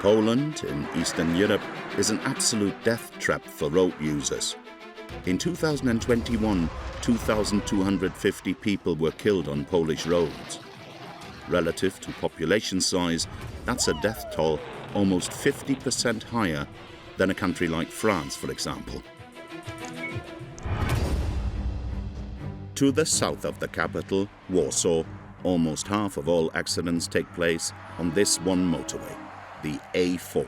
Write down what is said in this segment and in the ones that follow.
Poland, in Eastern Europe, is an absolute death trap for road users. In 2021, 2,250 people were killed on Polish roads. Relative to population size, that's a death toll almost 50% higher than a country like France, for example. To the south of the capital, Warsaw, almost half of all accidents take place on this one motorway, the A4.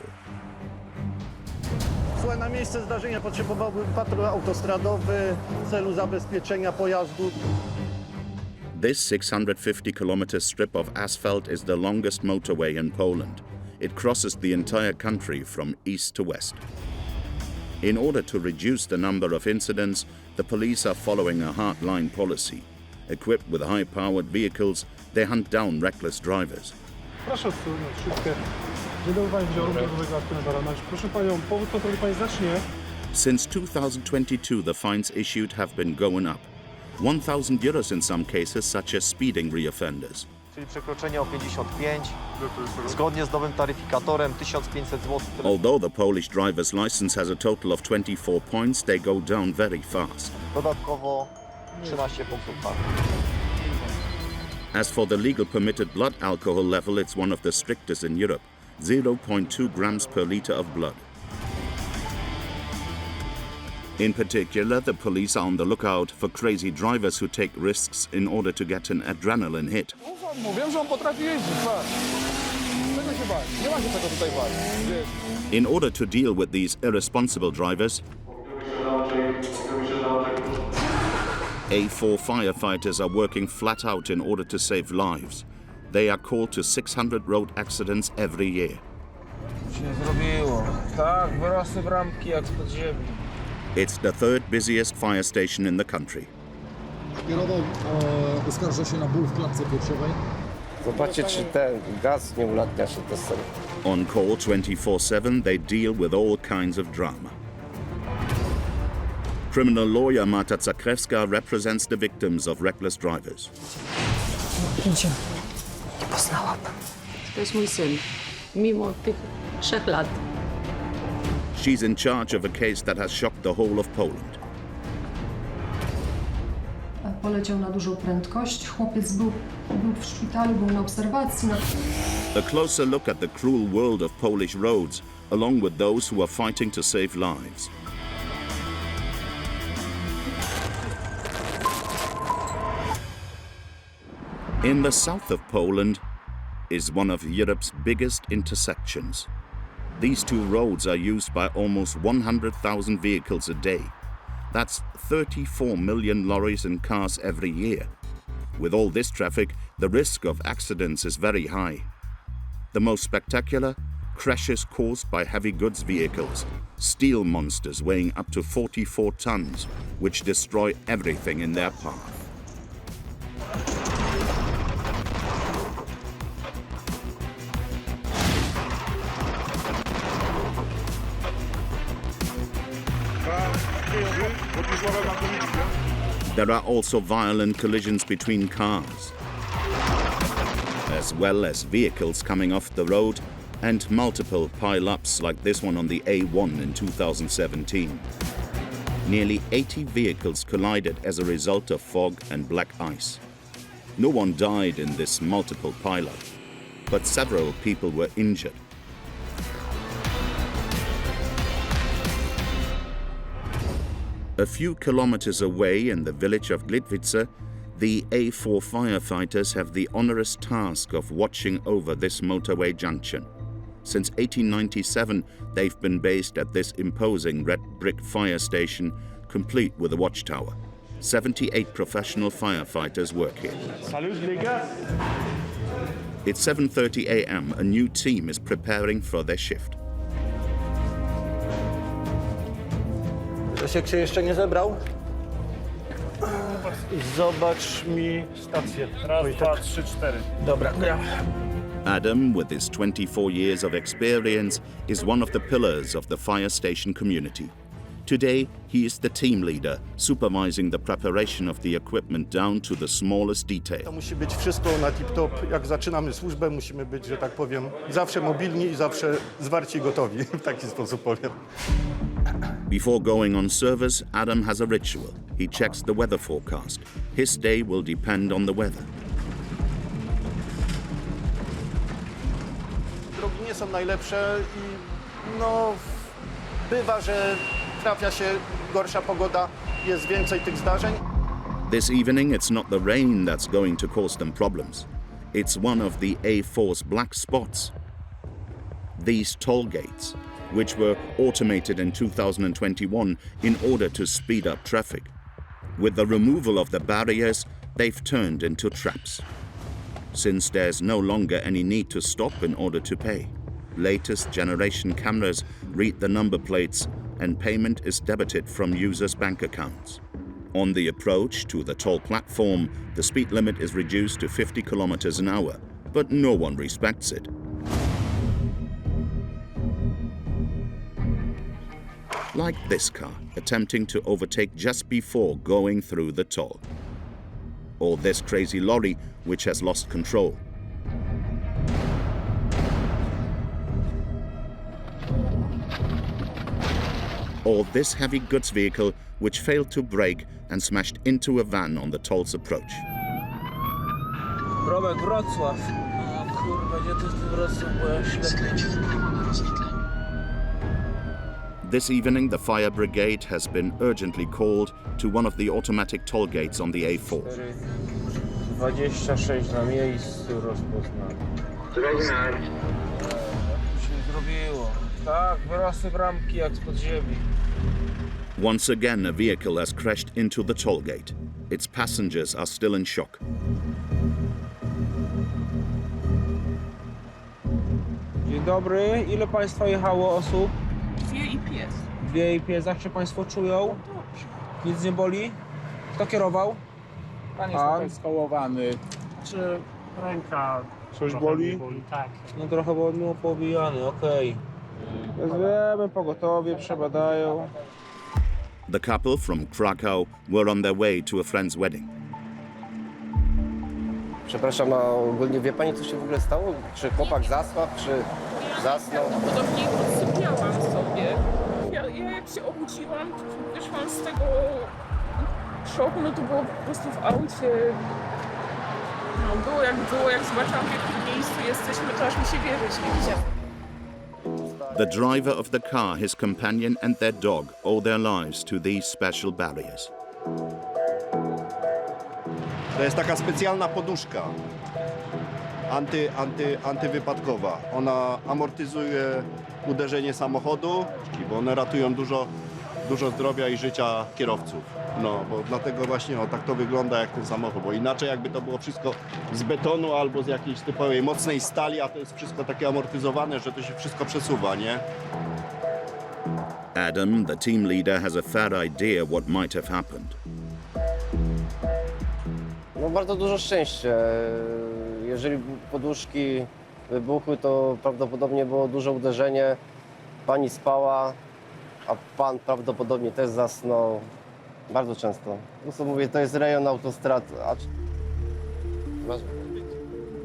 Na miejsce zdarzenia potrzebowałbym patrol autostradowy w celu zabezpieczenia pojazdu. This 650-kilometer strip of asphalt is the longest motorway in Poland. It crosses the entire country from east to west. In order to reduce the number of incidents, the police are following a hard-line policy. Equipped with high-powered vehicles, they hunt down reckless drivers. Proszę odsunąć szybkę. Nie zauważyć działu drogowego aktu na baranach. Proszę panią, powód kontroli pani zacznie. Since 2022, the fines issued have been going up. 1,000 euros in some cases, such as speeding reoffenders. Czyli przekroczenie o 55, zgodnie z nowym taryfikatorem 1500 zł. Although the Polish driver's license has a total of 24 points, they go down very fast. Dodatkowo 13 punktów kary. As for the legal permitted blood alcohol level, it's one of the strictest in Europe, 0.2 grams per liter of blood. In particular, the police are on the lookout for crazy drivers who take risks in order to get an adrenaline hit. Wiem, że on potrafi jeździć, patrz. Czego się bać? Nie ma się czego tutaj bać. In order to deal with these irresponsible drivers, A4 firefighters are working flat out in order to save lives. They are called to 600 road accidents every year. Się zrobiło. Tak, wyrosły bramki jak spod ziemi. It's the third busiest fire station in the country. Kierował uskarża się na ból w klatce piersiowej. Zobaczcie, czy ten gaz nie ulatnia się do sceny. On call 24/7, they deal with all kinds of drama. Criminal lawyer Marta Zakrewska represents the victims of reckless drivers. Idziemy. Poznałabym. To jest mój syn, mimo tych 3 lat. She's in charge of a case that has shocked the whole of Poland. Poleciał na dużą prędkość. Chłopiec był w szpitalu, był na obserwacji. A closer look at the cruel world of Polish roads, along with those who are fighting to save lives. In the south of Poland is one of Europe's biggest intersections. These two roads are used by almost 100,000 vehicles a day. That's 34 million lorries and cars every year. With all this traffic, the risk of accidents is very high. The most spectacular, crashes caused by heavy goods vehicles, steel monsters weighing up to 44 tons, which destroy everything in their path. There are also violent collisions between cars, as well as vehicles coming off the road and multiple pile-ups like this one on the A1 in 2017. Nearly 80 vehicles collided as a result of fog and black ice. No one died in this multiple pile-up, but several people were injured. A few kilometers away in the village of Gliwice, the A4 firefighters have the onerous task of watching over this motorway junction. Since 1897, they've been based at this imposing red brick fire station, complete with a watchtower. 78 professional firefighters work here. It's 7:30 a.m. A new team is preparing for their shift. Lesiek się jeszcze nie zebrał? Zobacz mi stację. Raz, dwa, trzy, cztery. Dobra, gra. Adam, with his 24 years of experience, is one of the pillars of the fire station community. Today, he is the team leader, supervising the preparation of the equipment down to the smallest To detail. musi być wszystko na tip-top. Jak zaczynamy służbę, musimy być, że tak powiem, zawsze mobilni i zawsze zwarci i gotowi. W taki sposób powiem. Before going on service, Adam has a ritual. He checks the weather forecast. His day will depend on the weather. Drogi nie są najlepsze i no bywa, że trafia się gorsza pogoda, jest więcej tych zdarzeń. This evening, it's not the rain that's going to cause them problems. It's one of the A4's black spots. These toll gates, which were automated in 2021 in order to speed up traffic. With the removal of the barriers, they've turned into traps. Since there's no longer any need to stop in order to pay, latest generation cameras read the number plates and payment is debited from users' bank accounts. On the approach to the toll platform, the speed limit is reduced to 50 kilometers an hour, but no one respects it. Like this car, attempting to overtake just before going through the toll. Or this crazy lorry, which has lost control. Or this heavy goods vehicle, which failed to brake and smashed into a van on the toll's approach. Romek, Wrocław. O kurwa, gdzie to jest ten Wrocław, bo ja ślepy. This evening, the fire brigade has been urgently called to one of the automatic toll gates on the A4. 26 na miejscu rozpoznany. Się zrobiło. Tak, wyrosły bramki jak spod ziemi. Once again, a vehicle has crashed into the toll gate. Its passengers are still in shock. Dzień dobry, ile państwa jechało osób? 2 i pies. 2 i pies, jak się państwo czują? Nic nie boli? Kto kierował? Pan jest trochę skołowany. Czy ręka Coś trochę boli? mnie boli? Tak. No trochę było powijany, okej. Wezwiemy pogotowie, przebadają. The couple from Krakow were on their way to a friend's wedding. Przepraszam, a ogólnie wie pani, co się w ogóle stało? Czy chłopak zasłabł, czy zasnął? Podobnie podsypiałam sobie. Ja jak się obudziłam, to wyszłam z tego szoku, no to było po prostu w aucie. No było, jak zobaczyłam, w jakim miejscu jesteśmy, to aż mi się wierzyć nie chciało. The driver of the car, his companion and their dog owe their lives to these special barriers. To jest taka specjalna poduszka antywypadkowa. Ona amortyzuje uderzenie samochodu, bo one ratują dużo zdrowia i życia kierowców. No, bo dlatego właśnie tak to wygląda jak ten samochód, bo inaczej jakby to było wszystko z betonu albo z jakiejś typowej mocnej stali, a to jest wszystko takie amortyzowane, że to się wszystko przesuwa, nie? Adam, the team leader, has a fair idea what might have happened. No bardzo dużo szczęścia. Jeżeli poduszki wybuchły, to prawdopodobnie było duże uderzenie. Pani spała, a pan prawdopodobnie też zasnął. Bardzo często. No co mówię, to jest rejon autostrad.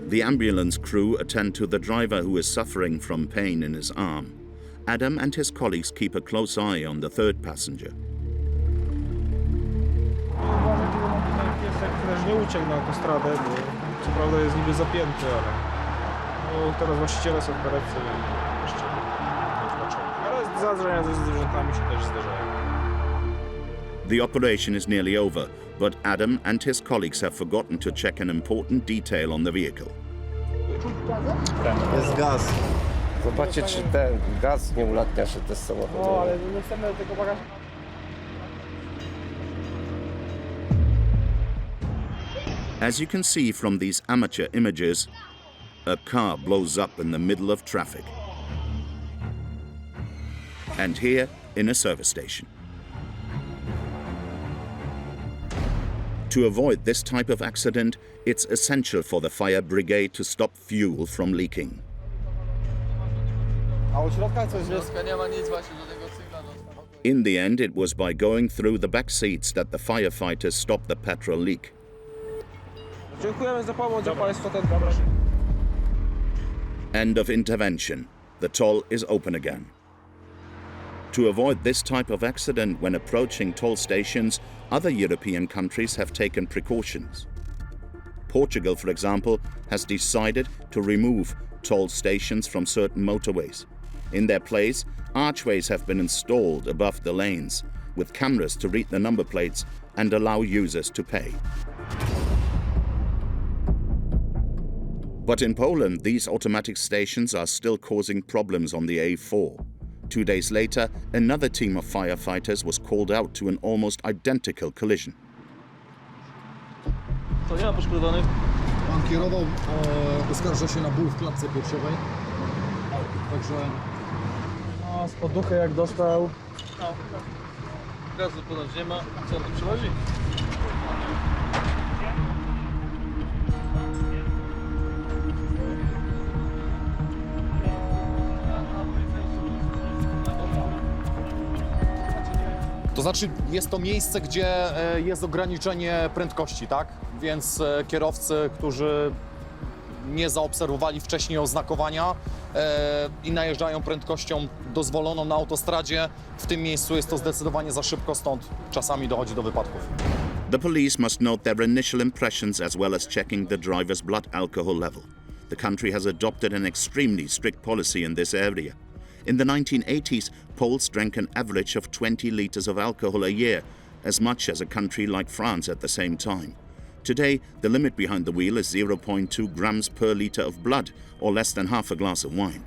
The ambulance crew attend to the driver who is suffering from pain in his arm. Adam and his colleagues keep a close eye on the third passenger. Uważajcie, bo mam tutaj piesek też nie uciekł na autostradę, bo co prawda jest niby zapięty, ale no, teraz właściciele są w karetce i jeszcze nie zobaczyli. Ale zdarzenia ze zwierzętami się też zdarzają. The operation is nearly over, but Adam and his colleagues have forgotten to check an important detail on the vehicle. Jest gaz. Zobaczcie, czy ten gaz nie ulatnia się też samochodu. No, ale nie chcemy tego bagażu. As you can see from these amateur images, a car blows up in the middle of traffic. And here, in a service station. To avoid this type of accident, it's essential for the fire brigade to stop fuel from leaking. In the end, it was by going through the back seats that the firefighters stopped the petrol leak. Dziękujemy za pomoc, za Państwa ten End of intervention. The toll is open again. To avoid this type of accident when approaching toll stations, other European countries have taken precautions. Portugal, for example, has decided to remove toll stations from certain motorways. In their place, archways have been installed above the lanes, with cameras to read the number plates and allow users to pay. But in Poland, these automatic stations are still causing problems on the A4. 2 days later, another team of firefighters was called out to an almost identical collision. Pan kierował, uskarża się na ból w klatce piersiowej. Także... No, z poduchy jak dostał. No. Gazu ponoć nie ma. Co on tu przychodzi? To znaczy, jest to miejsce, gdzie jest ograniczenie prędkości, tak? Więc kierowcy, którzy nie zaobserwowali wcześniej oznakowania i najeżdżają prędkością dozwoloną na autostradzie, w tym miejscu jest to zdecydowanie za szybko, stąd czasami dochodzi do wypadków. The police must note their initial impressions as well as checking the driver's blood alcohol level. The country has adopted an extremely strict policy in this area. In the 1980s, Poles drank an average of 20 litres of alcohol a year, as much as a country like France at the same time. Today, the limit behind the wheel is 0.2 grams per litre of blood, or less than half a glass of wine.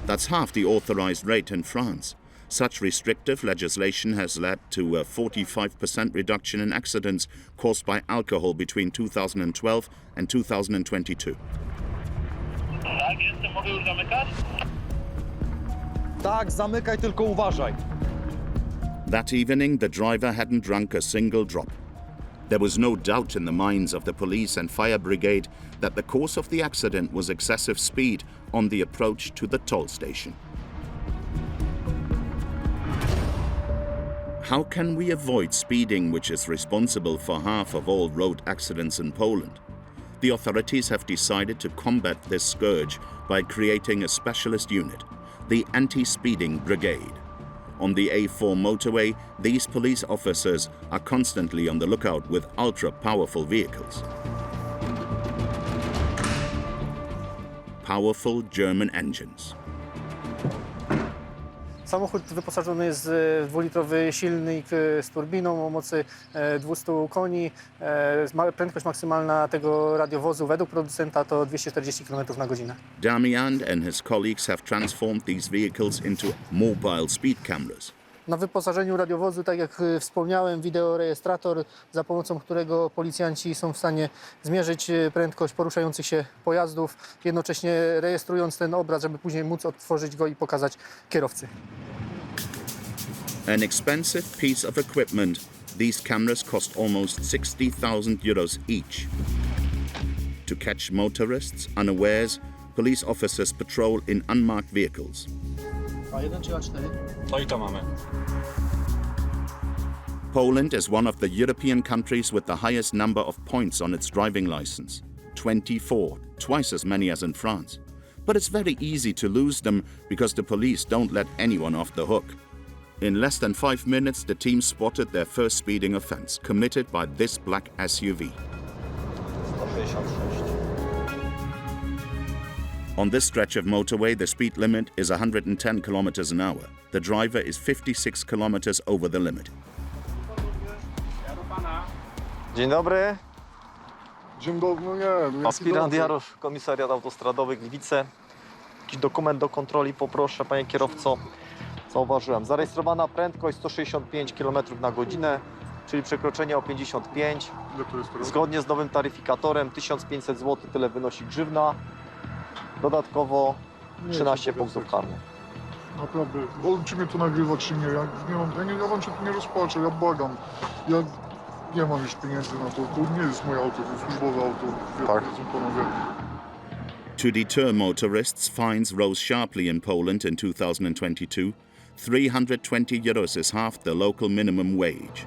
That's half the authorized rate in France. Such restrictive legislation has led to a 45% reduction in accidents caused by alcohol between 2012 and 2022. Tak, zamykaj, tylko uważaj. That evening, the driver hadn't drunk a single drop. There was no doubt in the minds of the police and fire brigade that the cause of the accident was excessive speed on the approach to the toll station. How can we avoid speeding, which is responsible for half of all road accidents in Poland? The authorities have decided to combat this scourge by creating a specialist unit, the Anti-Speeding Brigade. On the A4 motorway, these police officers are constantly on the lookout with ultra-powerful vehicles. Powerful German engines. Samochód wyposażony jest w dwulitrowy silnik z turbiną o mocy 200 koni. Prędkość maksymalna tego radiowozu według producenta to 240 km na godzinę. Damian and his colleagues have transformed these vehicles into mobile speed cameras. Na wyposażeniu radiowozu, tak jak wspomniałem, wideorejestrator, za pomocą którego policjanci są w stanie zmierzyć prędkość poruszających się pojazdów, jednocześnie rejestrując ten obraz, żeby później móc odtworzyć go i pokazać kierowcy. An expensive piece of equipment, these cameras cost almost 60,000 euros each. To catch motorists unawares, police officers patrol in unmarked vehicles. A1 czy A4? No i to mamy. Poland is one of the European countries with the highest number of points on its driving license, 24, twice as many as in France. But it's very easy to lose them because the police don't let anyone off the hook. In less than 5 minutes, the team spotted their first speeding offense, committed by this black SUV. 166. On this stretch of motorway, the speed limit is 110 kilometers an hour. The driver is 56 kilometers over the limit. Dzień dobry. Dzień dobry, no nie. Aspirant Jarosz, komisariat autostradowy Gliwice. Jakiś dokument do kontroli poproszę, panie kierowco. Zauważyłem. Zarejestrowana prędkość 165 km na godzinę, czyli przekroczenie o 55. Zgodnie z nowym taryfikatorem 1500 zł, tyle wynosi grzywna. Dodatkowo 13 punktów karnych. Naprawdę, czy mnie to nagrywa, czy nie. Ja wam się tu nie rozpaczę, ja błagam. Ja nie mam już pieniędzy na to. To nie jest moje auto, to jest służbowe auto. Tak. Panowie. To deter motorists, fines rose sharply in Poland in 2022. 320 euros is half the local minimum wage.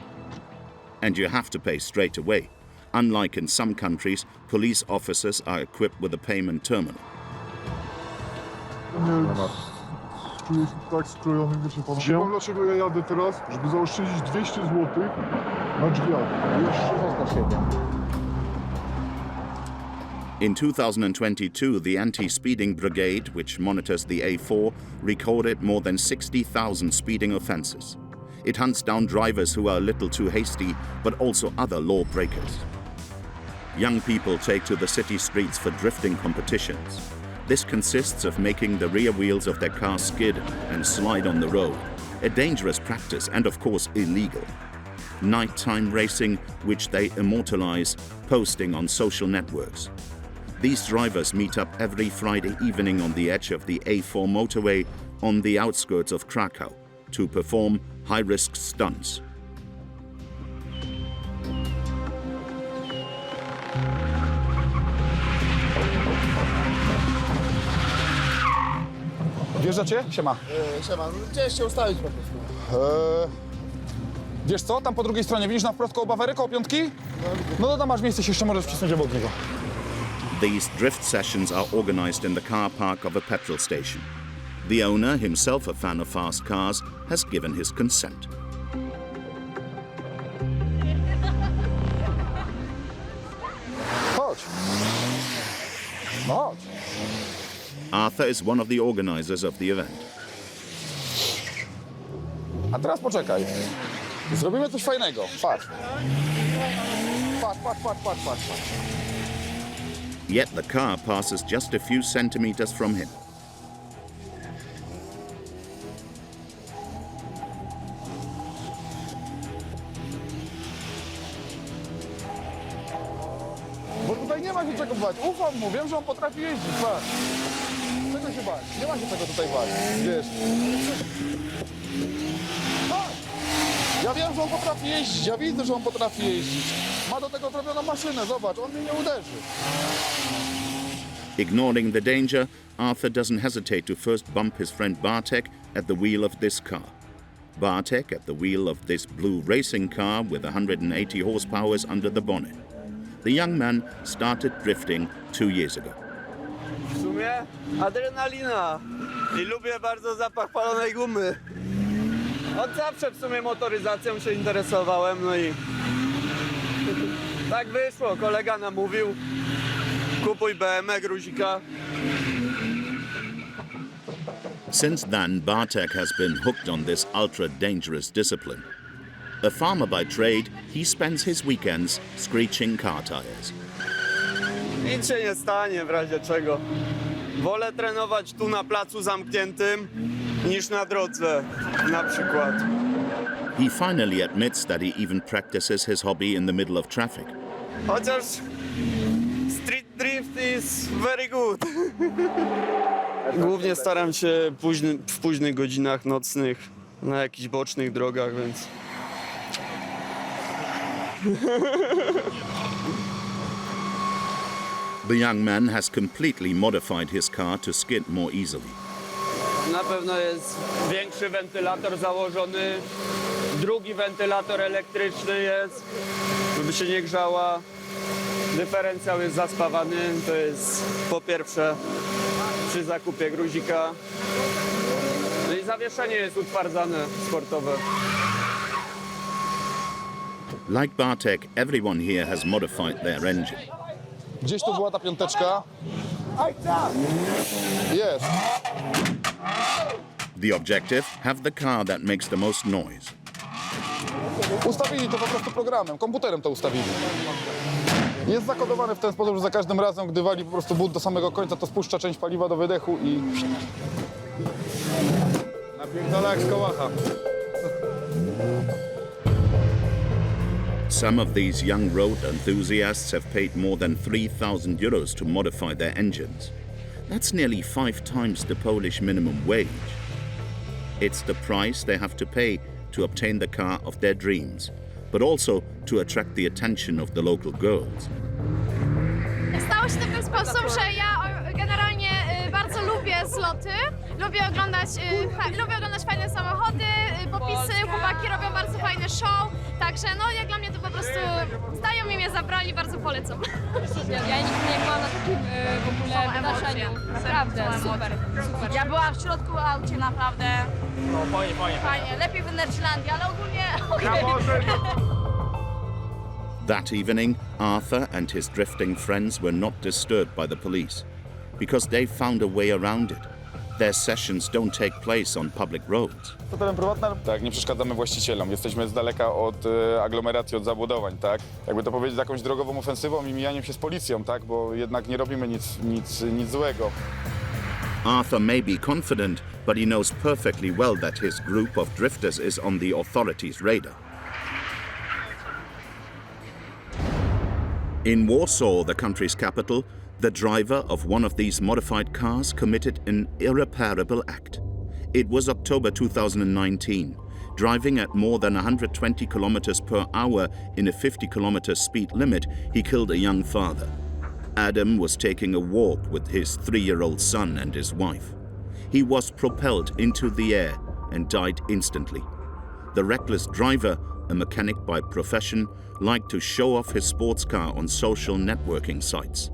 And you have to pay straight away. Unlike in some countries, police officers are equipped with a payment terminal. Czuję się tak skrojony, wiecie pan. Wie pan dlaczego ja jadę teraz? Żeby zaoszczędzić 200 zł na drzwiach. Jeszcze raz na siebie. In 2022, the Anti-Speeding Brigade, which monitors the A4, recorded more than 60,000 speeding offences. It hunts down drivers who are a little too hasty, but also other lawbreakers. Young people take to the city streets for drifting competitions. This consists of making the rear wheels of their car skid and slide on the road, a dangerous practice and of course illegal. Nighttime racing, which they immortalize, posting on social networks. These drivers meet up every Friday evening on the edge of the A4 motorway on the outskirts of Krakow to perform high-risk stunts. Wjeżdżacie? Siema. Siema, gdzieś się ustawić po prostu. Wiesz co, tam po drugiej stronie, widzisz na wprost koło Bawery, koło piątki? No to tam masz miejsce, się jeszcze możesz wcisnąć obok niego. These drift sessions are organized in the car park of a petrol station. The owner, himself a fan of fast cars, has given his consent. Chodź. No chodź. Arthur is one of the organizers of the event. A teraz poczekaj. Zrobimy coś fajnego. Patrz. Patrz. Yet the car passes just a few centimeters from him. Bo tutaj nie ma się czego bać. Ufam mu, wiem, że on potrafi jeździć. Patrz. Czego się bać? Nie ma się czego tutaj bać. Wiesz. Patrz. Ja wiem, że on potrafi jeździć. Ja widzę, że on potrafi jeździć. Ma do tego zrobioną maszynę. Zobacz, on mnie nie uderzy. Ignoring the danger, Arthur doesn't hesitate to first bump his friend Bartek at the wheel of this car. Bartek at the wheel of this blue racing car with 180 horsepower under the bonnet. The young man started drifting 2 years ago. W sumie adrenalina i lubię bardzo zapach palonej gumy. Od zawsze w sumie motoryzacją się interesowałem, no i tak wyszło, kolega namówił, kupuj BMW gruzika. Since then, Bartek has been hooked on this ultra-dangerous discipline. A farmer by trade, he spends his weekends screeching car tires. Nic się nie stanie w razie czego. Wolę trenować tu na placu zamkniętym niż na drodze, na przykład. He finally admits that he even practices his hobby in the middle of traffic. Chociaż street drift is very good. Głównie staram się w późnych godzinach nocnych, na jakichś bocznych drogach, więc... The young man has completely modified his car to skid more easily. Na pewno jest większy wentylator założony, drugi wentylator elektryczny jest, żeby się nie grzała. Dyferencjał jest zaspawany, to jest po pierwsze przy zakupie gruzika. No i zawieszenie jest utwardzane, sportowe. Like Bartek, everyone here has modified their engine. Gdzieś tu była ta piąteczka. Jest. The objective, have the car that makes the most noise. Ustawili to po prostu programem, komputerem to ustawili. Jest zakodowane w ten sposób, że za każdym razem, gdy wali po prostu but do samego końca, to spuszcza część paliwa do wydechu i... Napierdala jak z kołacha. Some of these young road enthusiasts have paid more than 3,000 euros to modify their engines. That's nearly 5 times the Polish minimum wage. It's the price they have to pay to obtain the car of their dreams, but also to attract the attention of the local girls. Stało się w ten sposób, że ja generalnie bardzo lubię zloty, lubię oglądać fajne samochody, popisy, chłopaki robią bardzo fajny show, także no jak dla mnie to po prostu znajomi mnie zabrali, bardzo polecam. Ja nigdy nie byłam na takim w ogóle wydarzeniu, naprawdę, super. Ja byłam w środku aucie, naprawdę No fajnie. fajnie, lepiej w Energylandii, ale ogólnie That evening, Arthur and his drifting friends were not disturbed by the police because they found a way around it. Their sessions don't take place on public roads. To teren prywatny? Tak, nie przeszkadzamy właścicielom. Jesteśmy z daleka od aglomeracji, od zabudowań, tak? Jakby to powiedzieć, jakąś drogową ofensywą i mijaniem się z policją, tak? Bo jednak nie robimy nic złego. Arthur may be confident, but he knows perfectly well that his group of drifters is on the authorities' radar. In Warsaw, the country's capital, the driver of one of these modified cars committed an irreparable act. It was October 2019. Driving at more than 120 kilometers per hour in a 50-kilometer speed limit, he killed a young father. Adam was taking a walk with his 3-year-old son and his wife. He was propelled into the air and died instantly. The reckless driver, a mechanic by profession, liked to show off his sports car on social networking sites.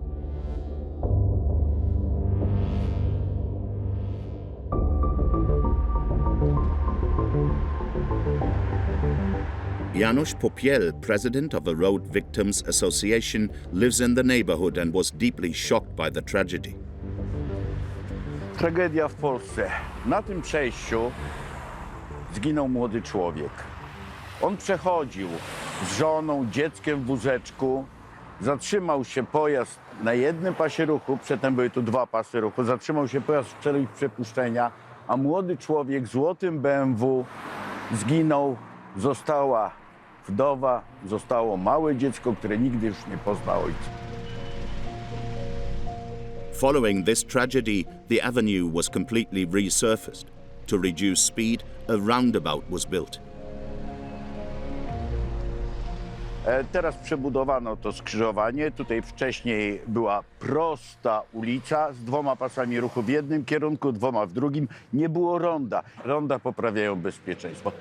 Janusz Popiel, president of the Road Victims Association, lives in the neighborhood and was deeply shocked by the tragedy. Tragedia w Polsce. Na tym przejściu zginął młody człowiek. On przechodził z żoną, dzieckiem w wózeczku. Zatrzymał się pojazd na jednym pasie ruchu, przedtem były tu 2 pasy ruchu. Zatrzymał się pojazd w celu ich przepuszczenia, a młody człowiek w złotym BMW zginął. Została wdowa, zostało małe dziecko, które nigdy już nie pozna ojca. Following this tragedy, the avenue was completely resurfaced. To reduce speed, a roundabout was built. Teraz przebudowano to skrzyżowanie. Tutaj wcześniej była prosta ulica z 2 pasami ruchu w jednym kierunku, 2 w drugim. Nie było ronda. Ronda poprawiają bezpieczeństwo.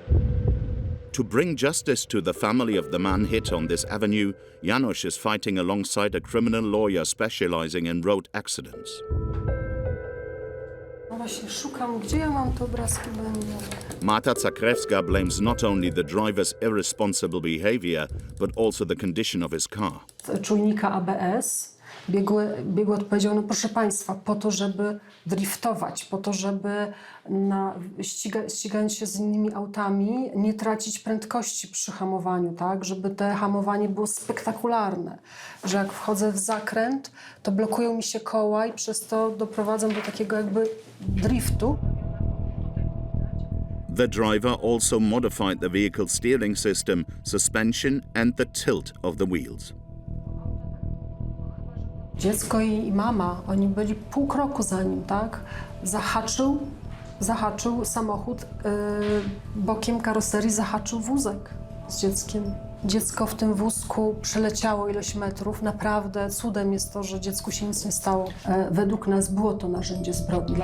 To bring justice to the family of the man hit on this avenue, Janusz is fighting alongside a criminal lawyer specializing in road accidents. No właśnie, szukam, gdzie ja mam te obrazki będą. Marta Zakrewska blames not only the driver's irresponsible behavior, but also the condition of his car. Czujnika ABS. Biegły odpowiedział, no proszę Państwa, po to, żeby driftować, po to, żeby ścigając się z innymi autami, nie tracić prędkości przy hamowaniu, tak? Żeby te hamowanie było spektakularne, że jak wchodzę w zakręt, to blokują mi się koła i przez to doprowadzam do takiego jakby driftu. The driver also modified the vehicle steering system, suspension and the tilt of the wheels. Dziecko i mama, oni byli pół kroku za nim, tak? Zahaczył samochód, bokiem karoserii zahaczył wózek z dzieckiem. Dziecko w tym wózku przeleciało ileś metrów. Naprawdę cudem jest to, że dziecku się nic nie stało. Według nas było to narzędzie zbrodni.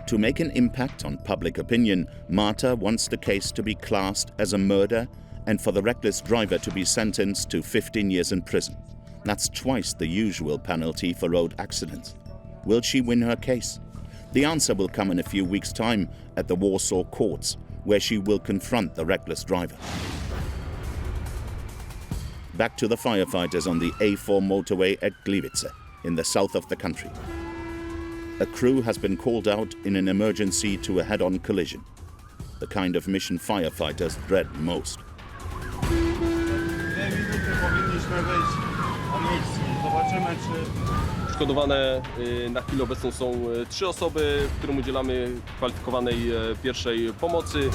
To make an impact on public opinion, Marta wants the case to be classed as a murder and for the reckless driver to be sentenced to 15 years in prison. That's twice the usual penalty for road accidents. Will she win her case? The answer will come in a few weeks' time at the Warsaw courts, where she will confront the reckless driver. Back to the firefighters on the A4 motorway at Gliwice, in the south of the country. A crew has been called out in an emergency to a head-on collision, the kind of mission firefighters dread most. Zobaczymy, czy... Poszkodowane na chwilę obecną są 3 osoby, którym udzielamy kwalifikowanej pierwszej pomocy.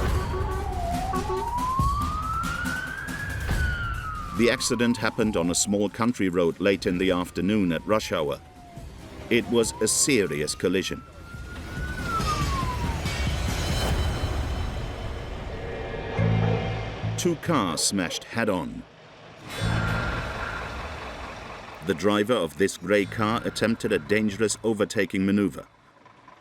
The accident happened on a small country road late in the afternoon at rush hour. It was a serious collision. Two cars smashed head-on. The driver of this grey car attempted a dangerous overtaking maneuver,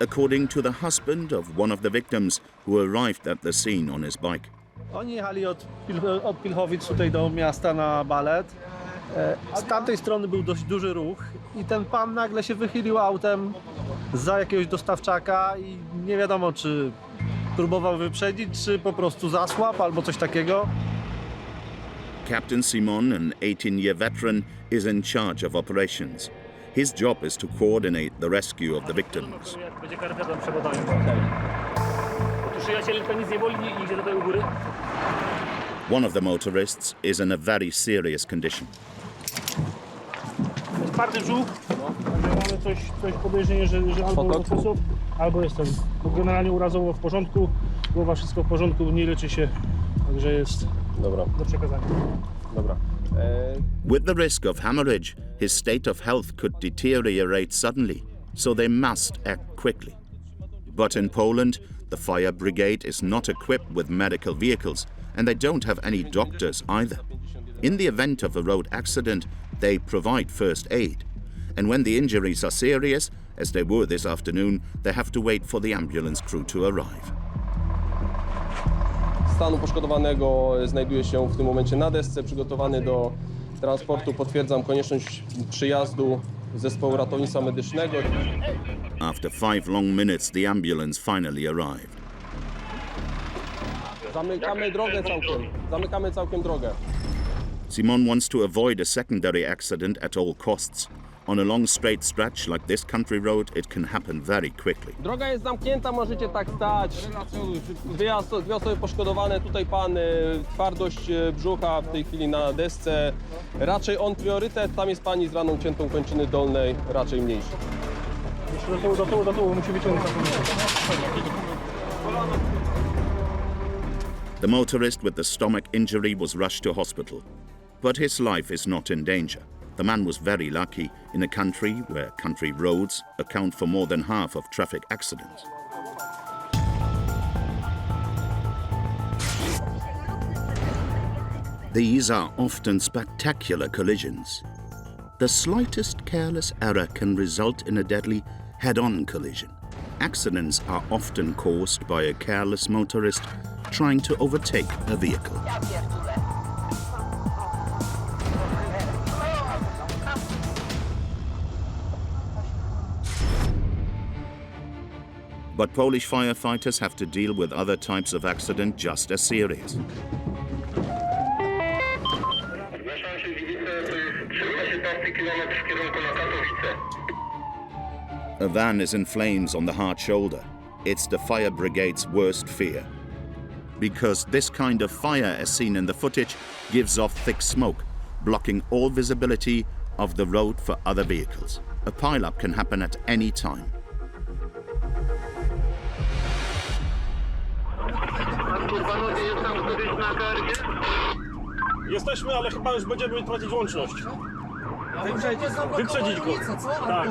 according to the husband of one of the victims who arrived at the scene on his bike. Oni jechali od Pilchowic tutaj do miasta na balet. Z tamtej strony był dość duży ruch i ten pan nagle się wychylił autem za jakiegoś dostawczaka i nie wiadomo, czy próbował wyprzedzić, czy po prostu zasłapł albo coś takiego. Captain Simon, an 18-year veteran, is in charge of operations. His job is to coordinate the rescue of the victims. Będzie kartę przegotować. Tu przyjacielka nic nie boli, idzie tutaj u góry. One of the motorists is in a very serious condition. Jest twardy brzuch. Mamy coś podejrzenie, że albo sposób, albo jest ten. Bo generalnie urazowo w porządku, głowa wszystko w porządku, nie leczy się, także jest do przekazania. Dobra. With the risk of hemorrhage, his state of health could deteriorate suddenly, so they must act quickly. But in Poland, the fire brigade is not equipped with medical vehicles, and they don't have any doctors either. In the event of a road accident, they provide first aid. And when the injuries are serious, as they were this afternoon, they have to wait for the ambulance crew to arrive. Stanu poszkodowanego znajduje się w tym momencie na desce, przygotowany do transportu. Potwierdzam konieczność przyjazdu zespołu ratownictwa medycznego. After 5 long minutes, the ambulance finally arrived. Zamykamy całkiem drogę. Simon wants to avoid a secondary accident at all costs. On a long straight stretch like this country road, it can happen very quickly. Droga jest zamknięta, możecie tak stać. Dwie osoby poszkodowane, tutaj pan, twardość brzucha w tej chwili na desce. Raczej on priorytet, tam jest pani z raną ciętą kończyny dolnej, raczej mniejszy. Jeszcze do tyłu, musi wyciągnąć na The motorist with the stomach injury was rushed to hospital, but his life is not in danger. The man was very lucky in a country where country roads account for more than half of traffic accidents. These are often spectacular collisions. The slightest careless error can result in a deadly head-on collision. Accidents are often caused by a careless motorist trying to overtake a vehicle. But Polish firefighters have to deal with other types of accident just as serious. A van is in flames on the hard shoulder. It's the fire brigade's worst fear. Because this kind of fire, as seen in the footage, gives off thick smoke, blocking all visibility of the road for other vehicles. A pileup can happen at any time. Jesteśmy, ale chyba już będziemy tracić łączność. Wyprzedzić go. Tak.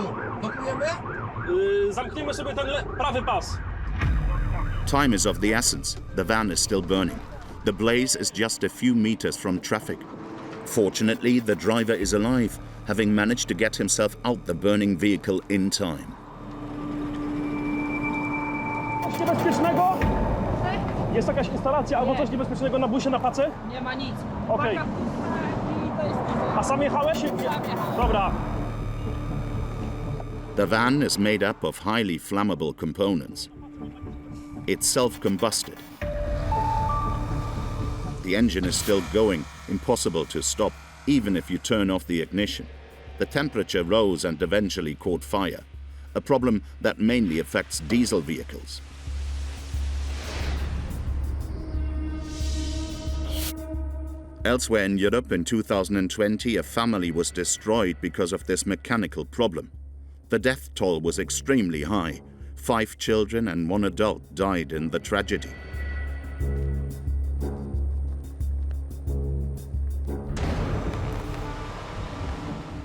Zamkniemy sobie ten prawy pas. Time is of the essence. The van is still burning. The blaze is just a few meters from traffic. Fortunately, the driver is alive, having managed to get himself out the burning vehicle in time. Coś niebezpiecznego? Jest jakaś instalacja albo coś niebezpiecznego na busie, na pace? Nie ma nic. Okej. A sam jechałeś? Dobra. The van is made up of highly flammable components. It's self-combusted. The engine is still going, impossible to stop, even if you turn off the ignition. The temperature rose and eventually caught fire, a problem that mainly affects diesel vehicles. Elsewhere in Europe in 2020, a family was destroyed because of this mechanical problem. The death toll was extremely high. 5 children and 1 adult died in the tragedy.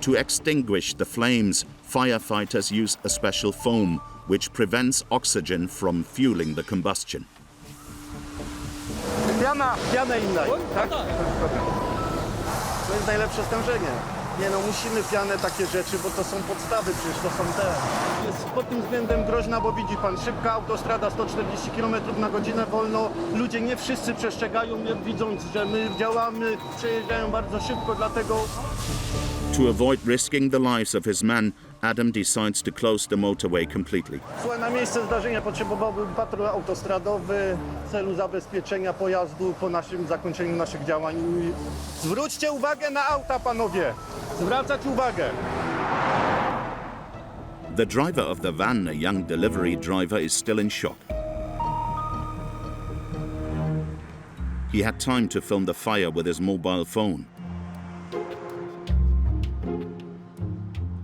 To extinguish the flames, firefighters use a special foam which prevents oxygen from fueling the combustion. Piana inna, tak? To jest najlepsze stężenie. Nie no, musimy pianę takie rzeczy, bo to są podstawy, przecież to są te. Jest pod tym względem groźna, bo widzi pan, szybka autostrada, 140 km na godzinę wolno. Ludzie nie wszyscy przestrzegają, widząc, że my działamy, przejeżdżają bardzo szybko, dlatego... To avoid risking the lives of his men, Adam decides to close the motorway completely. Słuchaj, na miejsce zdarzenia potrzebowałbym patrol autostradowy w celu zabezpieczenia pojazdu po naszym zakończeniu naszych działań. Zwróćcie uwagę na auta, panowie! Zwracać uwagę! The driver of the van, a young delivery driver, is still in shock. He had time to film the fire with his mobile phone.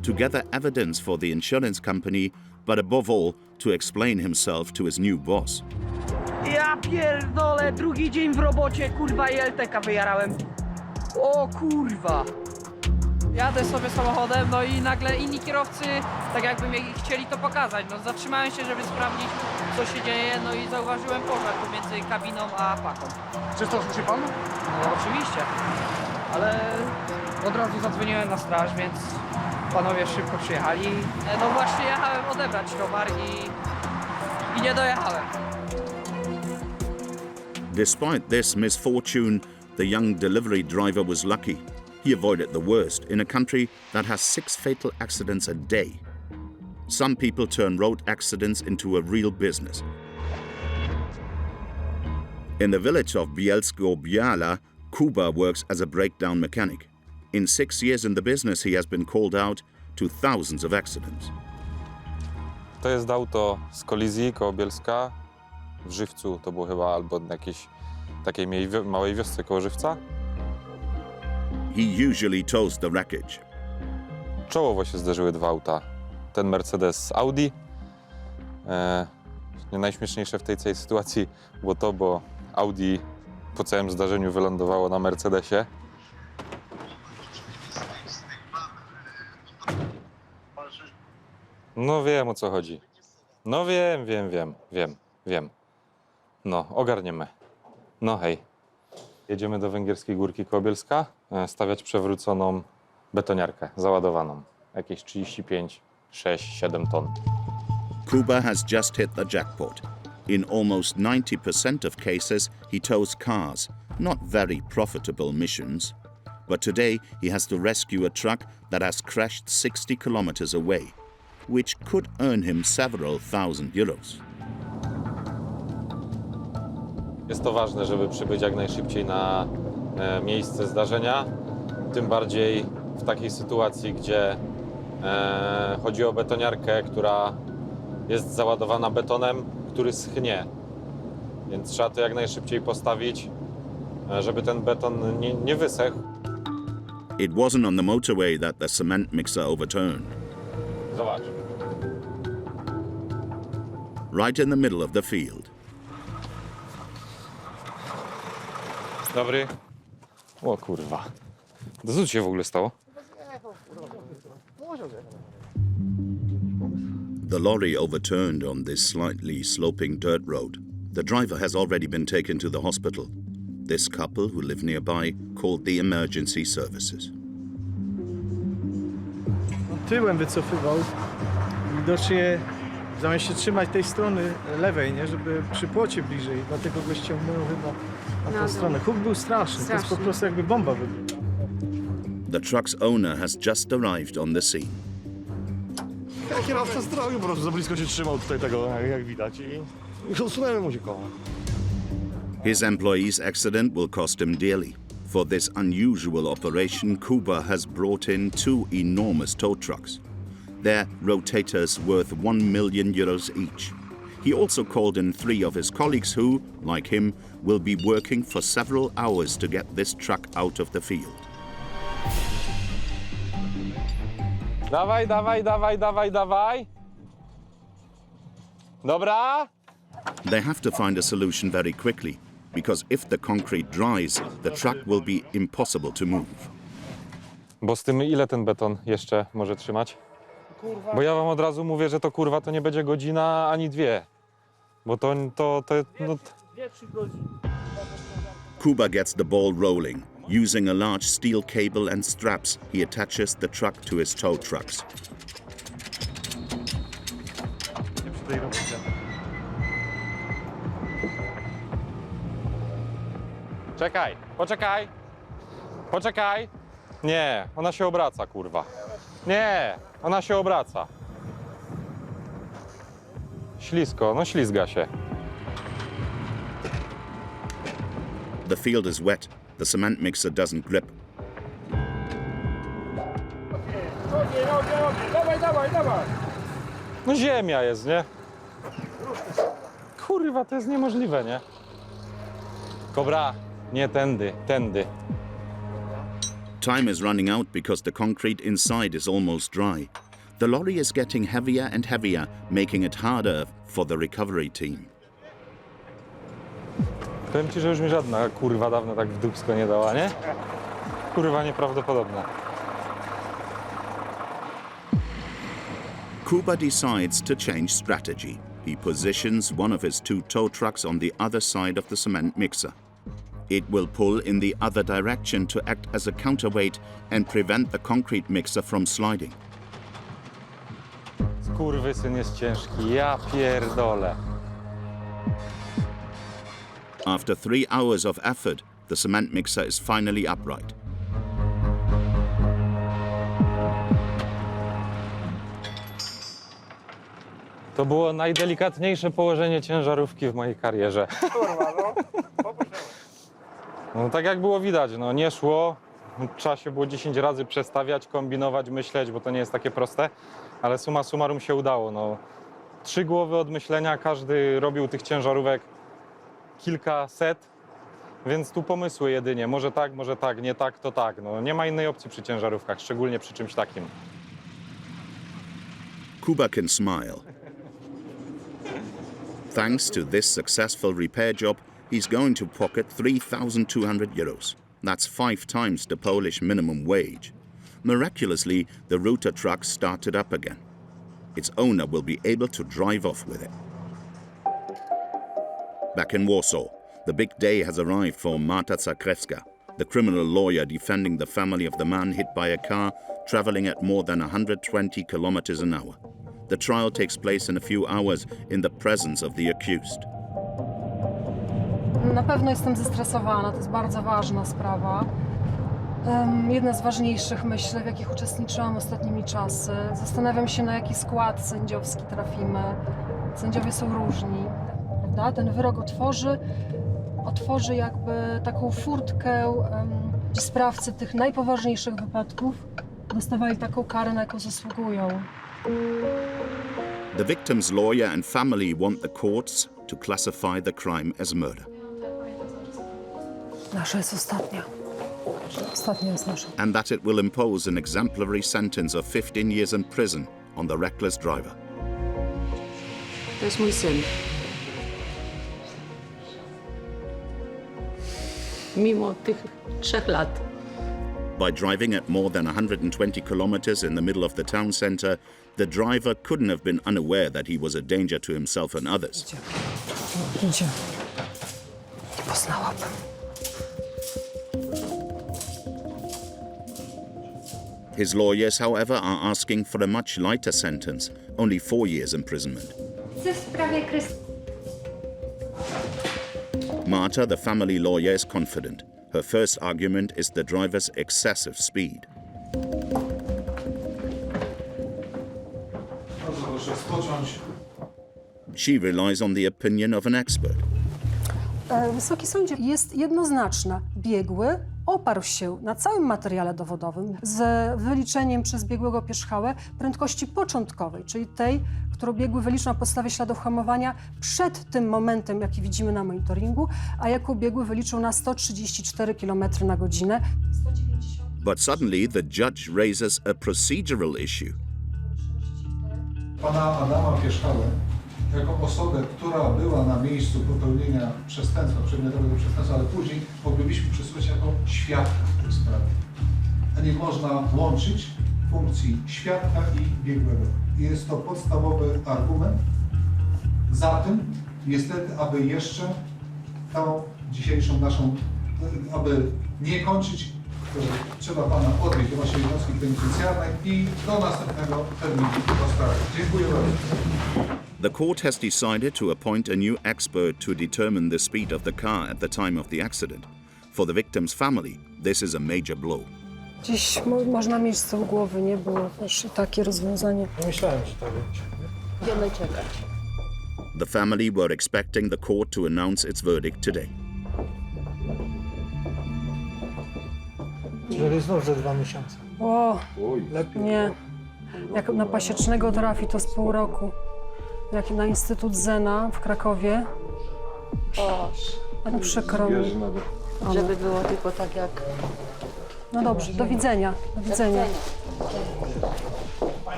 To gather evidence for the insurance company, but above all, to explain himself to his new boss. Ja pierdolę, drugi dzień w robocie, kurwa, i LTK wyjarałem. O kurwa. Jadę sobie samochodem, no i nagle inni kierowcy, tak jakby mi chcieli to pokazać, no zatrzymałem się, żeby sprawdzić, co się dzieje, no i zauważyłem pożar pomiędzy kabiną a paką. Czy to słyszy pan? No oczywiście, ale od razu zadzwoniłem na straż, więc panowie szybko przyjechali. No właśnie jechałem odebrać towar i nie dojechałem. Despite this misfortune, the young delivery driver was lucky. He avoided the worst in a country that has 6 fatal accidents a day. Some people turn road accidents into a real business. In the village of Bielsko-Biala, Kuba works as a breakdown mechanic. In 6 years in the business, he has been called out to thousands of accidents. To jest auto z kolizji koło Bielska. W Żywcu to było chyba albo na jakiejś takiej małej wiosce koło Żywca. He usually tows the wreckage. Czołowo się zderzyły 2 auta. Ten Mercedes z Audi. Najśmieszniejsze w tej całej sytuacji było to, bo Audi po całym zdarzeniu wylądowało na Mercedesie. No wiem, o co chodzi. No wiem. No, ogarniemy. No hej. Jedziemy do Węgierskiej Górki koło Bielska, stawiać przewróconą betoniarkę, załadowaną. Jakieś 35, 6, 7 ton. Kuba has just hit the jackpot. In almost 90% of cases, he tows cars, not very profitable missions. But today, he has to rescue a truck that has crashed 60 kilometers away, which could earn him several thousand euros. Jest to ważne, żeby przybyć jak najszybciej na miejsce zdarzenia. Tym bardziej w takiej sytuacji, gdzie chodzi o betoniarkę, która jest załadowana betonem, który schnie. Więc trzeba to jak najszybciej postawić, żeby ten beton nie wysechł. It wasn't on the motorway that the cement mixer overturned. Zobacz. Right in the middle of the field. Dobry. O kurwa. Co tu się w ogóle stało? The lorry overturned on this slightly sloping dirt road. The driver has already been taken to the hospital. This couple, who live nearby, called the emergency services. Tyłem wycofywał. Widocznie zamiast się trzymać tej strony lewej, nie, żeby przy płocie bliżej, dlatego go ściągnęło chyba na tą stronę. Huk był straszny, to jest po prostu jakby bomba wybuchła. The truck's owner has just arrived on the scene. Kierowca zdrowiu po prostu za blisko się trzymał tutaj tego, jak widać, i usunęły mu się koło. His employee's accident will cost him dearly. For this unusual operation, Kuba has brought in 2 enormous tow trucks. Their rotators worth 1 million euros each. He also called in 3 of his colleagues who, like him, will be working for several hours to get this truck out of the field. Dawaj. Dobra? They have to find a solution very quickly, because if the concrete dries, the truck will be impossible to move. Bo z tym ile ten beton jeszcze może trzymać? Bo ja wam od razu mówię, że to kurwa to nie będzie godzina ani 2. Bo to no... Kuba gets the ball rolling. Using a large steel cable and straps, he attaches the truck to his tow trucks. Czekaj, poczekaj. Poczekaj. Nie, ona się obraca, kurwa. Nie, ona się obraca. Ślisko, no ślizga się. The field is wet. The cement mixer doesn't grip. Dawaj. No ziemia jest, nie? Kurwa, to jest niemożliwe, nie? Kobra, nie tędy, tędy. Time is running out because the concrete inside is almost dry. The lorry is getting heavier and heavier, making it harder for the recovery team. Powiem ci, że już mi żadna kurwa dawno tak w dupsko nie dała, nie? Kurwa nieprawdopodobne. Kuba decides to change strategy. He positions one of his two tow trucks on the other side of the cement mixer. It will pull in the other direction to act as a counterweight and prevent the concrete mixer from sliding. Skurwysyn jest ciężki, ja pierdolę. After 3 hours of effort, the cement mixer is finally upright. To było najdelikatniejsze położenie ciężarówki w mojej karierze. Kurwa, no. No tak jak było widać, no nie szło. Trzeba się było 10 razy przestawiać, kombinować, myśleć, bo to nie jest takie proste. Ale summa summarum się udało. No. 3 głowy od myślenia, każdy robił tych ciężarówek kilkaset, więc tu pomysły jedynie. Może tak, nie tak, to tak. No, nie ma innej opcji przy ciężarówkach, szczególnie przy czymś takim. Kuba can smile. Thanks to this successful repair job, he's going to pocket 3,200 euros. That's 5 times the Polish minimum wage. Miraculously, the router truck started up again. Its owner will be able to drive off with it. Back in Warsaw, the big day has arrived for Marta Zakrewska, the criminal lawyer defending the family of the man hit by a car traveling at more than 120 kilometers an hour. The trial takes place in a few hours in the presence of the accused. Na pewno jestem zestresowana, to jest bardzo ważna sprawa. Jedna z ważniejszych, myślę, w jakich uczestniczyłam ostatnimi czasy. Zastanawiam się, na jaki skład sędziowski trafimy. Sędziowie są różni, prawda? Ten wyrok otworzy jakby taką furtkę, gdzie sprawcy tych najpoważniejszych wypadków dostawali taką karę, na jaką zasługują. The victim's lawyer and family want the courts to classify the crime as murder. Nasza jest ostatnia. Ostatnia jest nasza. And that it will impose an exemplary sentence of 15 years in prison on the reckless driver. To jest mój syn. Mimo tych 3 lat. By driving at more than 120 kilometers in the middle of the town center, the driver couldn't have been unaware that he was a danger to himself and others. Idzie. Poznałabym. His lawyers, however, are asking for a much lighter sentence, only 4 years imprisonment. Marta, the family lawyer, is confident. Her first argument is the driver's excessive speed. She relies on the opinion of an expert. Wysoki sądzie, jest jednoznaczna. Biegły oparł się na całym materiale dowodowym z wyliczeniem przez biegłego pierzchałę prędkości początkowej, czyli tej, którą biegły wyliczył na podstawie śladów hamowania przed tym momentem, jaki widzimy na monitoringu, a jaką biegły wyliczył na 134 km na godzinę. But suddenly the judge raises a procedural issue. Pana Adama Pierzchałę jako osobę, która była na miejscu popełnienia przestępstwa, przedmiotowego przestępstwa, ale później moglibyśmy przesłuchać jako świadka w tej sprawie. A nie można łączyć funkcji świadka i biegłego. Jest to podstawowy argument za tym, niestety, aby jeszcze tą dzisiejszą naszą aby nie kończyć, trzeba pana odwieźć do naszej jednostki penitencjarnej i do następnego terminu rozprawy. Dziękuję bardzo. The court has decided to appoint a new expert to determine the speed of the car at the time of the accident. For the victim's family, this is a major blow. Dziś można mieć z tyłu głowy, nie było też takie rozwiązanie. Nie myślałem, że tak będzie. Będziemy czekać. The family were expecting the court to announce its verdict today. Czyli znów za 2 miesiące. O, Lepiej. nie. Jak na Pasiecznego trafi, to z pół roku. Jak na Instytut Zena w Krakowie. No przykro mi. Żeby było tylko tak jak... No dobrze, do widzenia. Do widzenia.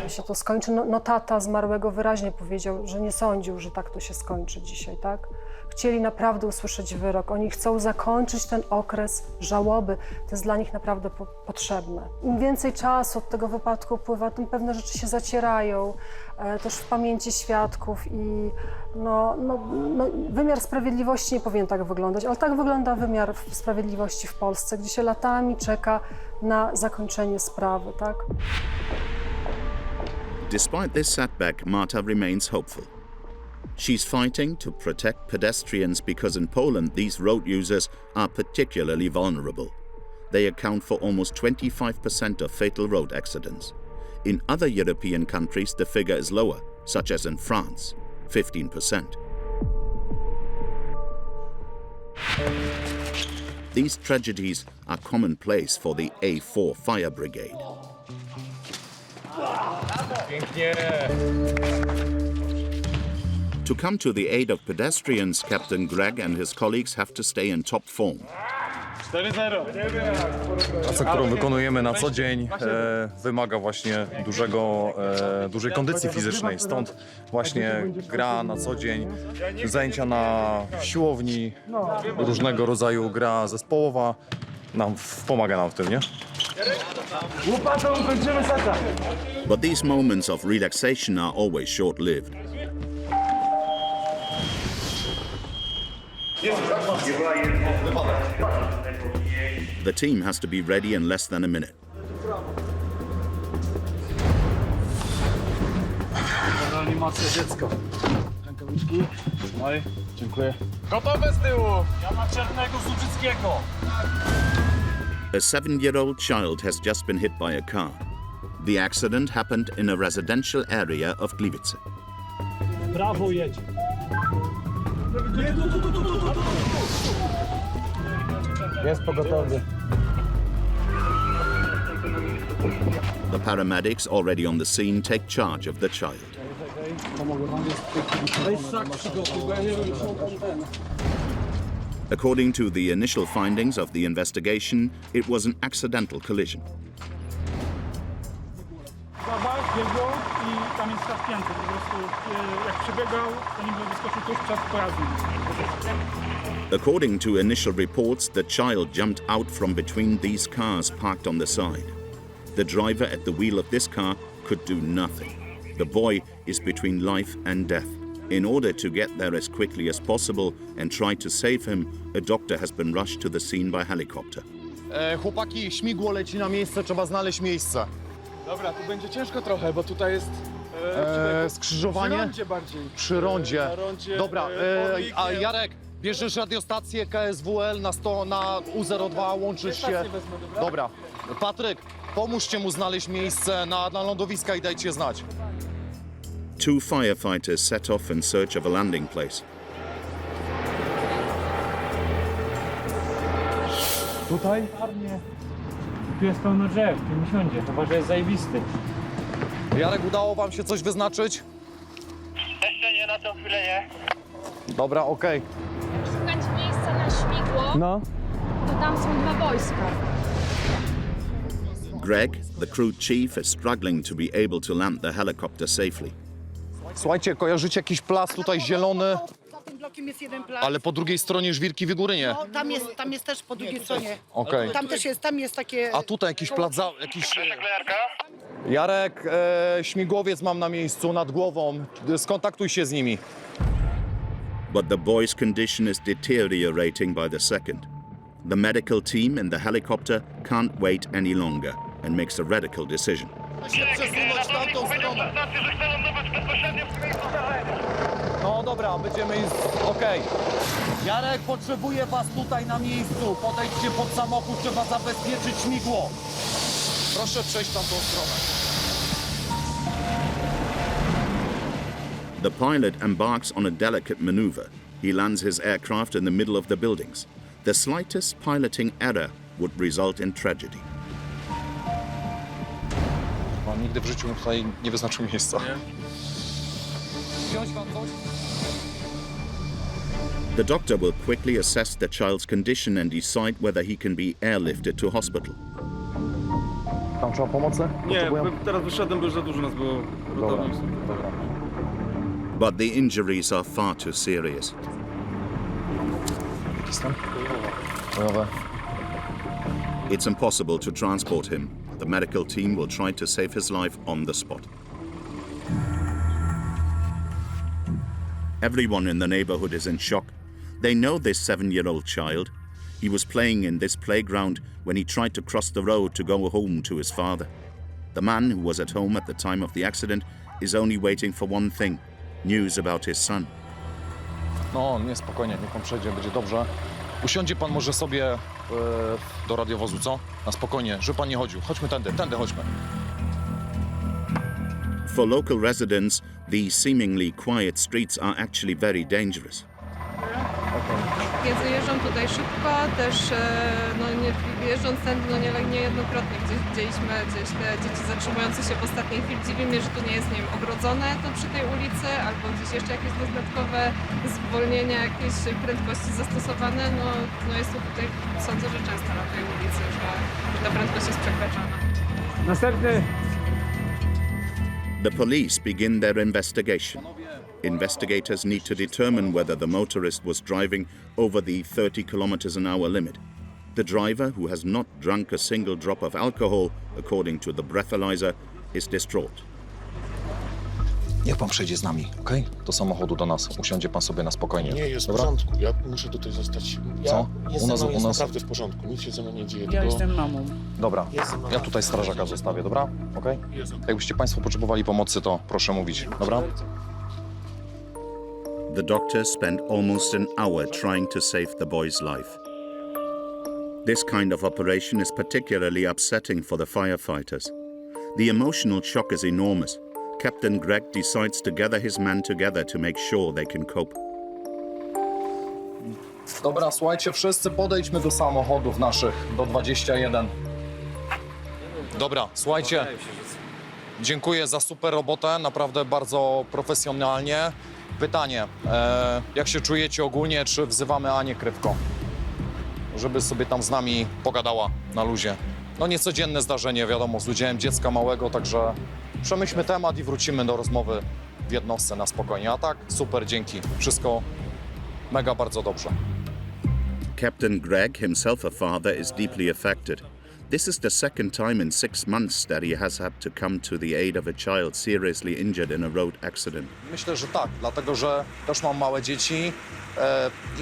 Się to skończy. No tata zmarłego wyraźnie powiedział, że nie sądził, że tak to się skończy dzisiaj, tak? Chcieli naprawdę usłyszeć wyrok. Oni chcą zakończyć ten okres żałoby. To jest dla nich naprawdę potrzebne. Im więcej czasu od tego wypadku upływa, tym pewne rzeczy się zacierają, też w pamięci świadków i wymiar sprawiedliwości nie powinien tak wyglądać, ale tak wygląda wymiar sprawiedliwości w Polsce, gdzie się latami czeka na zakończenie sprawy, tak? Despite this setback, Marta remains hopeful. She's fighting to protect pedestrians because in Poland these road users are particularly vulnerable. They account for almost 25% of fatal road accidents. In other European countries the figure is lower, such as in France, 15%. These tragedies are commonplace for the A4 Fire Brigade. To come to the aid of pedestrians, Captain Greg and his colleagues have to stay in top form. Praca, którą wykonujemy na co dzień, wymaga właśnie dużej kondycji fizycznej. Stąd właśnie gra na co dzień, zajęcia na siłowni, różnego rodzaju gra zespołowa pomaga nam w tym, nie? But these moments of relaxation are always short-lived. The team has to be ready in less than a minute. Reanimacja dziecka. Rękawiczki. Trzymaj. Dziękuję. Gotowe z tyłu! Ja na Czernego Zubrzyckiego. A 7-year-old child has just been hit by a car. The accident happened in a residential area of Gliwice. Brawo, jedź. Jest pogotowie. The paramedics already on the scene take charge of the child. According to the initial findings of the investigation, it was an accidental collision. Biegło i tam jest zapięty. Po prostu jak przebiegał, to niby wyskoczył tuż przed pojazdem. According to initial reports, the child jumped out from between these cars parked on the side. The driver at the wheel of this car could do nothing. The boy is between life and death. In order to get there as quickly as possible and try to save him, a doctor has been rushed to the scene by helicopter. Chłopaki, śmigło leci na miejsce, trzeba znaleźć miejsce. Dobra, tu będzie ciężko trochę, bo tutaj jest skrzyżowanie? przy rondzie bardziej. Przy rondzie. Na rondzie, Dobra, a Jarek, bierzesz radiostację KSWL na U02, łączysz się. Wezmę, Dobra. Patryk, pomóżcie mu znaleźć miejsce na lądowiska i dajcie znać. 2 firefighters set off in search of a landing place. Tutaj? Tu jest pełno drzew, tu nie siądzie, chyba że jest zajebisty. Jarek, udało wam się coś wyznaczyć? Jeszcze nie, na tą chwilę nie. Dobra, okej. Szukać miejsca na śmigło, No. to tam są 2 wojska. Greg, the crew chief, is struggling to be able to land the helicopter safely. Słuchajcie, kojarzycie jakiś plac tutaj zielony, Za tym blokiem jest jeden plac. ale po drugiej stronie Żwirki Wigury nie. No, tam jest też po drugiej stronie. Okej. Tam też jest, tam jest takie... A tutaj jakiś plac, Jarek, śmigłowiec mam na miejscu, nad głową. Skontaktuj się z nimi. But the boy's condition is deteriorating by the second. The medical team in the helicopter can't wait any longer and makes a radical decision. No dobra, będziemy już... Okej. Jarek, potrzebuję was tutaj na miejscu. Podejdźcie pod samochód, trzeba zabezpieczyć śmigło. Proszę przejść tam tą stronę. The pilot embarks on a delicate maneuver. He lands his aircraft in the middle of the buildings. The slightest piloting error would result in tragedy. Pan nigdy w życiu tutaj nie wyznaczył miejsca. Wziąć wam coś? The doctor will quickly assess the child's condition and decide whether he can be airlifted to hospital. Tam trzeba pomocy? Nie, teraz wyszedłem, bo już za dużo nas było. Dobra. But the injuries are far too serious. It's impossible to transport him. The medical team will try to save his life on the spot. Everyone in the neighborhood is in shock. They know this 7-year-old child. He was playing in this playground when he tried to cross the road to go home to his father. The man who was at home at the time of the accident is only waiting for one thing: news about his son. No, nie, spokojnie, niech pan przejdzie, będzie dobrze. Usiądzie pan może sobie do radiowozu, co? Na spokojnie, żeby pan nie chodził. Chodźmy tędy chodźmy. For local residents, these seemingly quiet streets are actually very dangerous. Kiedy jeżdżą tutaj szybko, też jeżdżąc tędy niejednokrotnie widzieliśmy te dzieci zatrzymujące się w ostatniej chwili. Dziwi mnie, że tu nie jest, nie wiem, ogrodzone to przy tej ulicy, albo gdzieś jeszcze jakieś dodatkowe zwolnienia, jakieś prędkości zastosowane. No jest to tutaj, sądzę, że często na tej ulicy, że ta prędkość jest przekraczana. Następny. The police begin their investigation. Investigators need to determine whether the motorist was driving over the 30 km/h limit. The driver, who has not drunk a single drop of alcohol, according to the breathalyzer, is distraught. Niech pan przejdzie z nami, okej? Do samochodu do nas. Usiądzie pan sobie na spokojnie. Nie, jest Dobra? w porządku. Ja muszę tutaj zostać. Co? Jest naprawdę w porządku. Nic się ze mną nie dzieje. Ja jestem mamą. Dobra, ja tutaj strażaka zostawię, dobra? Okej? Jakbyście państwo potrzebowali pomocy, to proszę mówić, dobra? The doctor spent almost an hour trying to save the boy's life. This kind of operation is particularly upsetting for the firefighters. The emotional shock is enormous. Captain Greg decides to gather his men together to make sure they can cope. Dobra, słuchajcie, wszyscy podejdźmy do samochodów naszych, do 21. Dobra, słuchajcie, dziękuję za super robotę, naprawdę bardzo profesjonalnie. Pytanie, jak się czujecie ogólnie, czy wzywamy Anię Krywko, żeby sobie tam z nami pogadała na luzie? No niecodzienne zdarzenie, wiadomo, z udziałem dziecka małego, także przemyślmy temat i wrócimy do rozmowy w jednostce na spokojnie. A tak, super, dzięki, wszystko mega bardzo dobrze. Captain Greg, himself a father, is deeply affected. This is the second time in 6 months that he has had to come to the aid of a child seriously injured in a road accident. Myślę, że tak, dlatego że też mam małe dzieci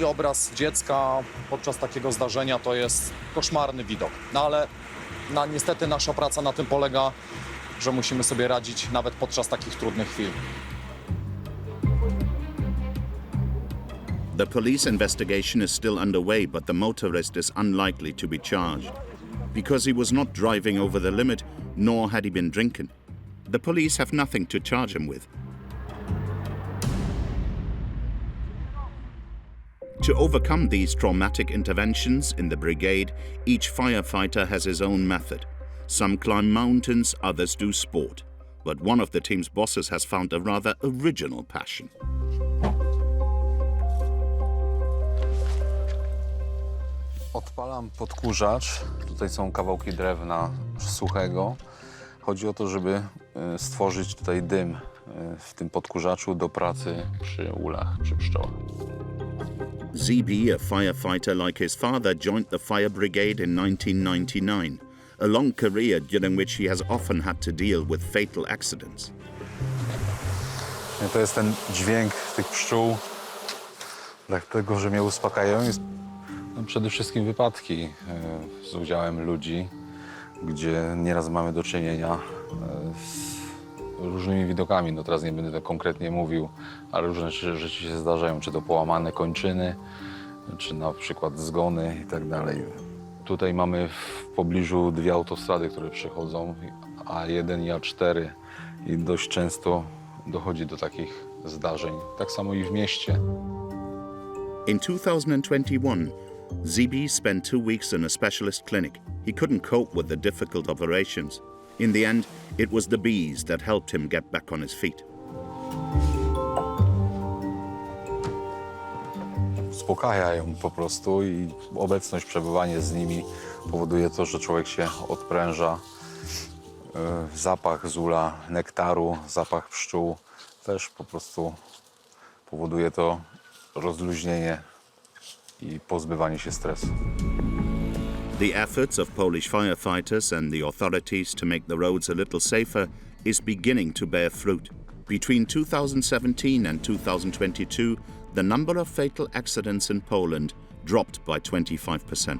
i obraz dziecka podczas takiego zdarzenia to jest koszmarny widok. No ale niestety nasza praca na tym polega, że musimy sobie radzić nawet podczas takich trudnych chwil. The police investigation is still underway, but the motorist is unlikely to be charged because he was not driving over the limit, nor had he been drinking. The police have nothing to charge him with. To overcome these traumatic interventions in the brigade, each firefighter has his own method. Some climb mountains, others do sport. But one of the team's bosses has found a rather original passion. Odpalam podkurzacz. Tutaj są kawałki drewna suchego. Chodzi o to, żeby stworzyć tutaj dym w tym podkurzaczu do pracy przy ulach, przy pszczołach. ZB, a firefighter like his father, joined the fire brigade in 1999, a long career during which he has often had to deal with fatal accidents. To jest ten dźwięk tych pszczół, dlatego że mnie uspokajają. No, przede wszystkim wypadki z udziałem ludzi, gdzie nieraz mamy do czynienia z różnymi widokami. No teraz nie będę tak konkretnie mówił, ale różne rzeczy się zdarzają, czy to połamane kończyny, czy na przykład zgony i tak dalej. Tutaj mamy w pobliżu dwie autostrady, które przechodzą, A1 i A4 i dość często dochodzi do takich zdarzeń. Tak samo i w mieście. In 2021, Zibi spent 2 weeks in a specialist clinic. He couldn't cope with the difficult operations. In the end, it was the bees that helped him get back on his feet. Uspokajają po prostu i obecność, przebywanie z nimi powoduje to, że człowiek się odpręża. Zapach z ula, nektaru, zapach pszczół też po prostu powoduje to rozluźnienie i pozbywanie się stresu. The efforts of Polish firefighters and the authorities to make the roads a little safer is beginning to bear fruit. Between 2017 and 2022, the number of fatal accidents in Poland dropped by 25%.